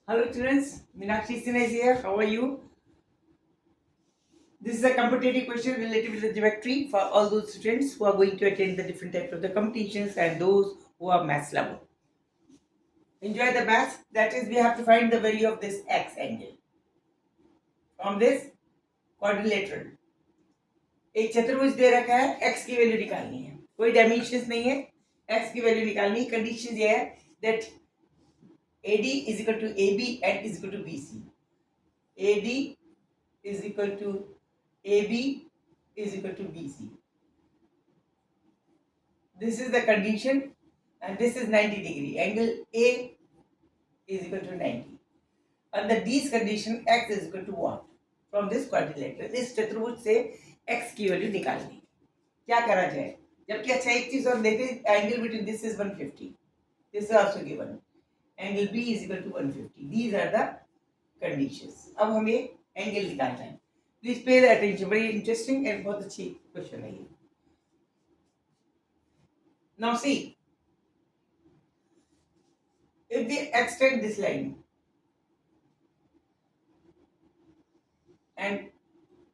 Hello students, Meenakshi Sinha is here. How are you? This is a competitive question related with the geometry for all those students who are going to attend the different types of the competitions and those who are maths level. Enjoy the maths. That is, we have to find the value of this x angle from this quadrilateral. एक चतुर्भुज दे रखा है, x की value निकालनी है, कोई dimensions नहीं है, x की वैल्यू निकालनी है. कंडीशन ये है that AD is equal to AB and is equal to BC. AD is equal to AB is equal to BC. This is the condition and this is 90 degree. Angle A is equal to 90. Under these condition x is equal to what? From this quadrilateral. इस चतुर्भुज से x की value निकालनी. क्या करा जाए? जबकि अच्छा एक चीज और देते angle between this is 150. This is also given. Angle B is equal to 150. These are the conditions. अब हमें angle निकालना है. Please pay the attention. Very interesting and बहुत अच्छी क्वेश्चन है ये. Now see, if we extend this line and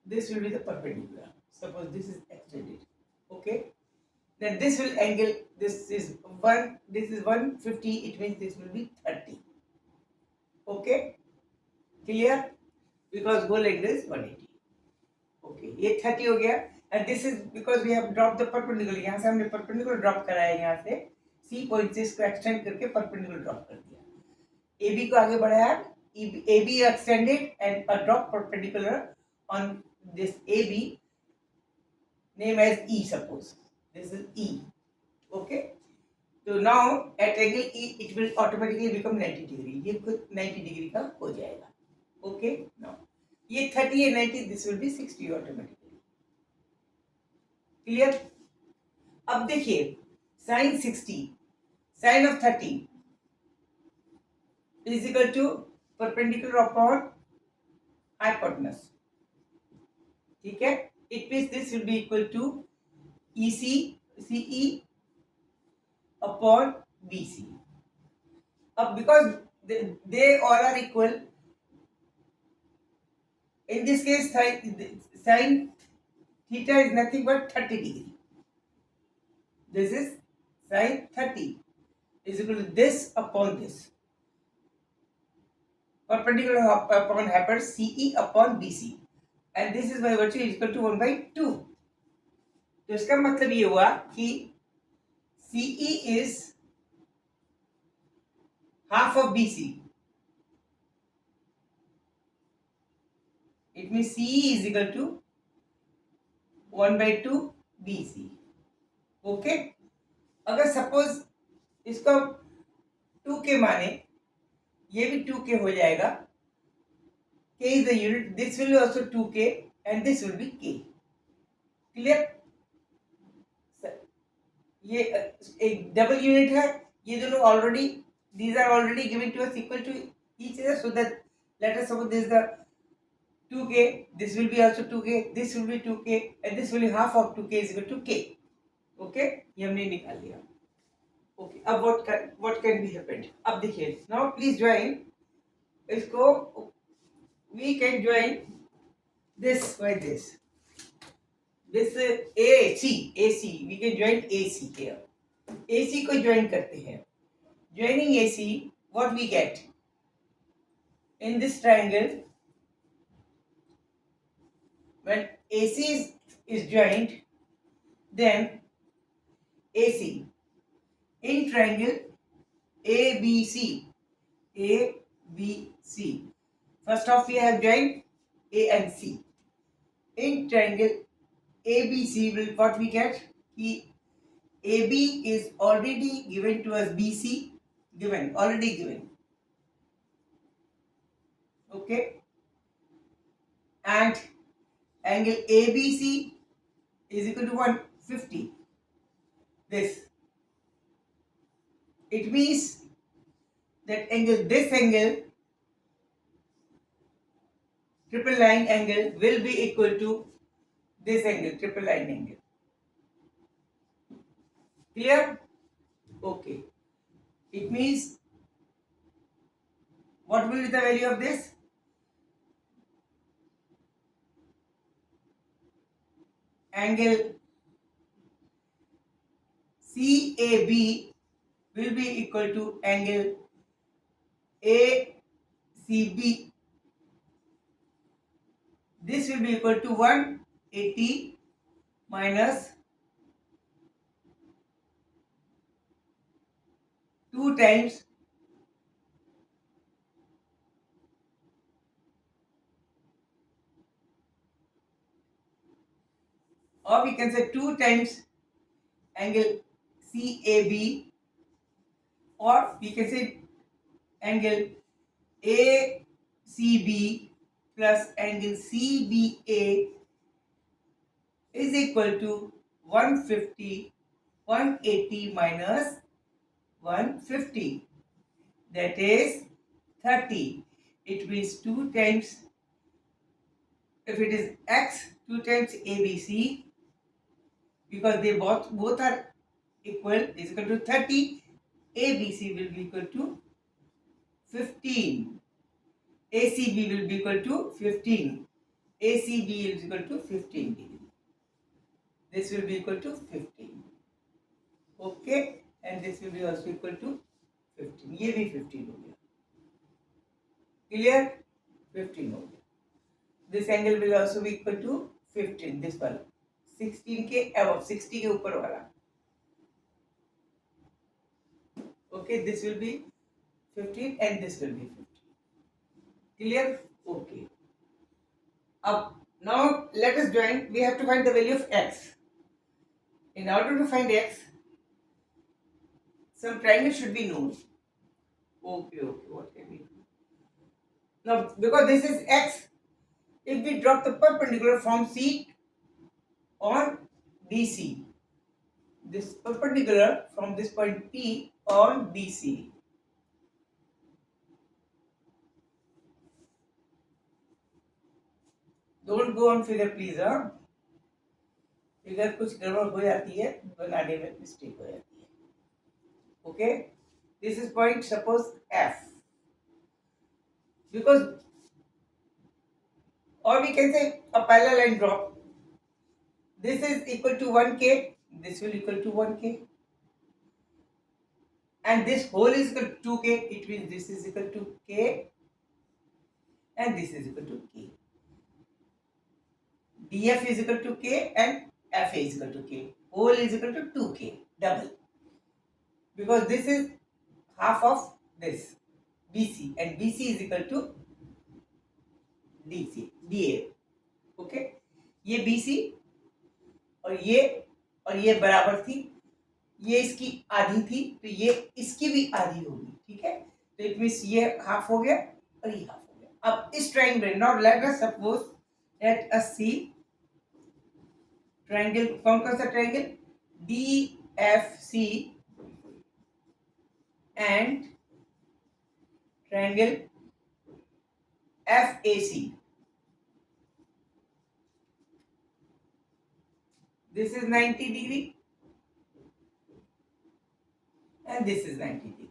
this will be the perpendicular, suppose this is extended, okay, then this will angle, this is 1, this is 150, it means this will be 30, okay, clear, because go like this 180, okay, ये 30 हो गया. And this is because we have dropped the perpendicular. यहाँ से हमने perpendicular drop करा है, यहाँ से C point से इसको extend करके perpendicular drop कर दिया. AB को आगे बढ़ाया, AB extended and a drop perpendicular on this AB, name as E, suppose. This is E. Okay. So now at angle E, it will automatically become 90 degree. ये खुद 90 degree का हो जाएगा. Okay. Now ये 30 है 90, this will be 60 automatically. Clear? अब देखिए sin 60, sin of 30 is equal to perpendicular upon hypotenuse. ठीक है? It means this will be equal to CE upon BC. अब because they all are equal, in this case sin theta is nothing but 30 degree. This is sin 30 is equal to this upon this. Perpendicular upon hypotenuse CE upon BC. And this is by virtue is equal to 1 by 2. तो इसका मतलब ये हुआ कि CE is half of BC. It means CE is equal to 1 by 2 BC. Okay? अगर suppose इसको 2 के माने, ये भी 2 के हो जाएगा. K is the unit. This will be also 2K and this will be K. Clear? ये एक डबल यूनिट है, ये दोनों already, these are already given to us equal to each other, so that let us suppose this is the 2K, this will be also 2K, this will be 2K and this will be half of 2K is equal to K. Okay, ये हमने निकाल लिया. Okay, अब what can be happened? अब देखिए, now please join इसको, we can join this by this. This AC, we can join AC here. AC को join करते हैं. Joining AC, what we get? In this triangle, when AC is joined, then AC in triangle ABC. First off, we have joined A and C. In triangle ABC, will what we get? AB is already given to us, BC already given. Okay, and angle ABC is equal to 150. This, it means that this angle, triple line angle, will be equal to this angle, triple line angle. Clear? Okay. It means What will be the value of this? Angle CAB will be equal to angle ACB. This will be equal to 180 minus 2 times or we can say 2 times angle CAB, or we can say angle ACB plus angle CBA is equal to 150, 180 minus 150, that is 30. It means 2 times, if it is x, 2 times ABC, because they both are equal, is equal to 30. ABC will be equal to 15. ACB will be equal to 15. ACB is equal to 15 degree. This will be equal to 15. Okay, and this will be also equal to 15. ये भी 15 हो गया. Clear? 15 हो गया. This angle will also be equal to 15. This one 16 के above, 60 के ऊपर वाला. Okay, this will be 15 and this will be 15. Clear? Okay. Now let us join. We have to find the value of x. In order to find x, some triangle should be known. Okay, what can we do? Now, because this is x, if we drop the perpendicular from C on BC, this perpendicular from this point P on BC, don't go on figure please. Figure कुछ गड़बड़ हो जाती है, बनाने में mistake हो जाती है. Okay, this is point, suppose F, because, or we can say a parallel line drop. This is equal to 1k, this will equal to 1k, and this whole is equal to 2k. It means this is equal to k and this is equal to k. DF is equal to k and FA is equal to k. Whole is equal to 2k, double. Because this is half of this, BC, and BC is equal to DC, DA. Okay, ये BC और ये बराबर थी, ये इसकी आधी थी, तो ये इसकी भी आधी होगी. ठीक है, तो इट मीन्स ये हाफ हो गया और ये हाफ हो गया. अब इस triangle, now let us suppose, let us see triangle. कौन कौन सा triangle? DFC and triangle FAC. This is 90 degree and this is 90 degree.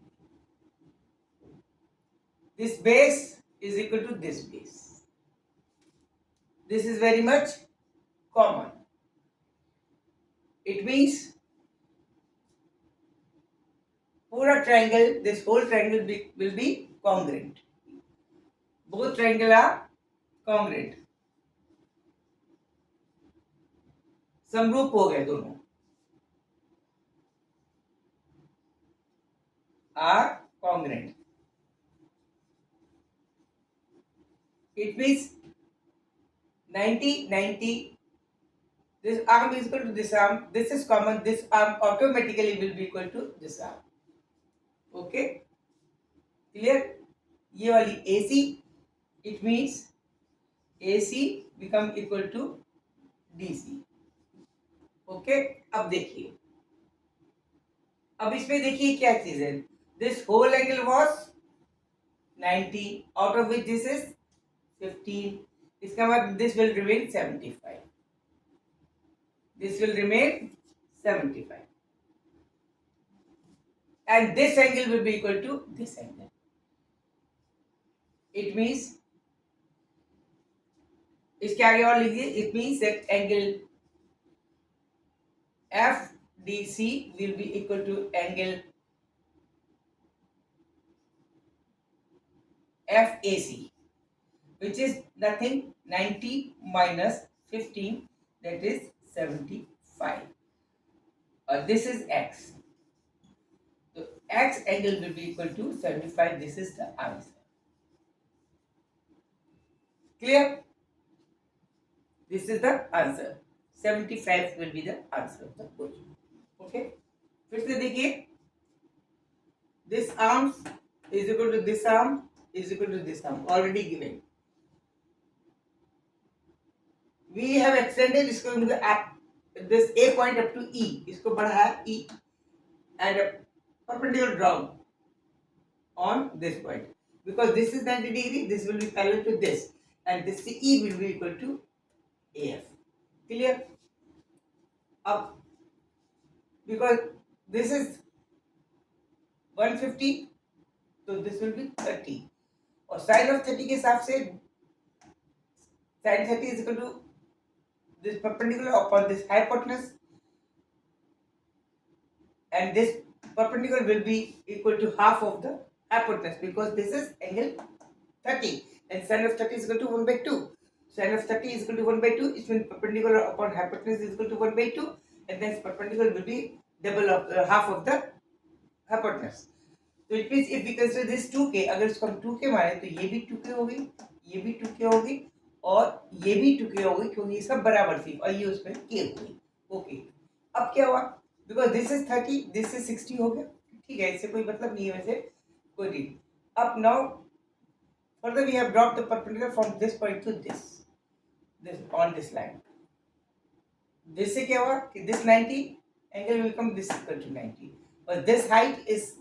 This base is equal to this base. This is very much common. It means पूरा triangle, this whole triangle will be congruent. Both triangle are congruent. समरूप हो गए दोनों. Are congruent. It means 90, 90. This arm is equal to this arm. This is common. This arm automatically will be equal to this arm. Okay, clear? ये वाली AC, it means AC become equal to DC. Okay, अब देखिए, अब इसमें देखिए क्या चीज है. This whole angle was 90, out of which this is 15. इसका मतलब this will remain 75. This will remain 75. And this angle will be equal to this angle. it means इसके आगे और लिखिए, it means that angle FDC will be equal to angle FAC, which is nothing 90 minus 15, that is 75. This is X. So X angle will be equal to 75. This is the answer. Clear? This is the answer. 75 will be the answer of the question. Okay? फिर से देखिए, this arms is equal to this arm is equal to this arm, already given. We have extended इसको this A point up to E, इसको बढ़ाया E and a perpendicular drawn on this point, because this is 90 degree, this will be parallel to this, and this E will be equal to AF. Clear? Up, because this is 150, so this will be 30, और sin of 30 के हिसाब से sin 30 is equal to this perpendicular upon this hypotenuse, and this perpendicular will be equal to half of the hypotenuse, because this is angle 30 and sin of 30 is equal to 1 by 2. Sin of 30 is equal to 1 by 2, it means perpendicular upon hypotenuse is equal to 1 by 2, and then perpendicular will be double of half of the hypotenuse. So it means if we consider this 2k, अगर इसको हम 2k माने तो ये भी 2k होगी, ये भी 2k होगी और ये भी 2k होगी, क्योंकि ये सब बराबर थी और ये उसमें k होगी. ओके, अब क्या हुआ, because this is 30, this is 60 हो गया. ठीक है, इससे कोई मतलब नहीं है वैसे, कोई नहीं. अब now further we have dropped the perpendicular from this point to this on this line. This से क्या हुआ कि this 90 angle will become this equal to 90, but this height is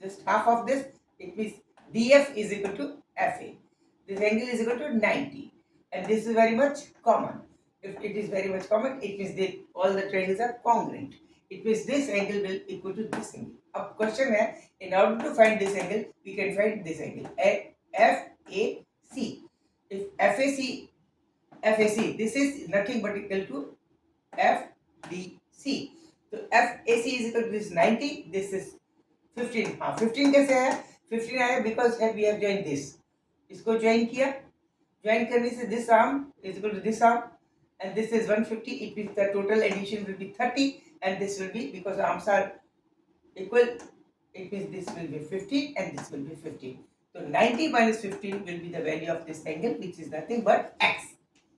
just half of this. It means DF is equal to FA. This angle is equal to 90, and this is very much common. If it is very much common, it means that all the triangles are congruent. It means this angle will equal to this angle. अब question है, in order to find this angle, we can find this angle FAC. If FAC, this is nothing but equal to FDC. So FAC is equal to this 90. This is 15. हाँ, 15 कैसे आया? 15 आया because we have joined this. इसको join किया. Join करने से this arm is equal to this arm, and this is 150. It means the total addition will be 30, and this will be, because arms are equal, it means this will be 15 and this will be 15. So 90 minus 15 will be the value of this angle, which is nothing but x.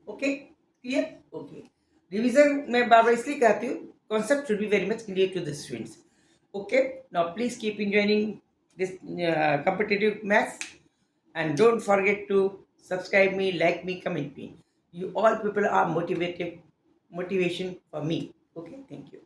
Okay, clear? Okay. Revision मैं बार बार इसलिए कहती हूँ, concept should be very much clear to the students. Okay, now please keep enjoying this competitive maths, and don't forget to subscribe me, like me, comment me. You all people are motivation for me. Okay, thank you.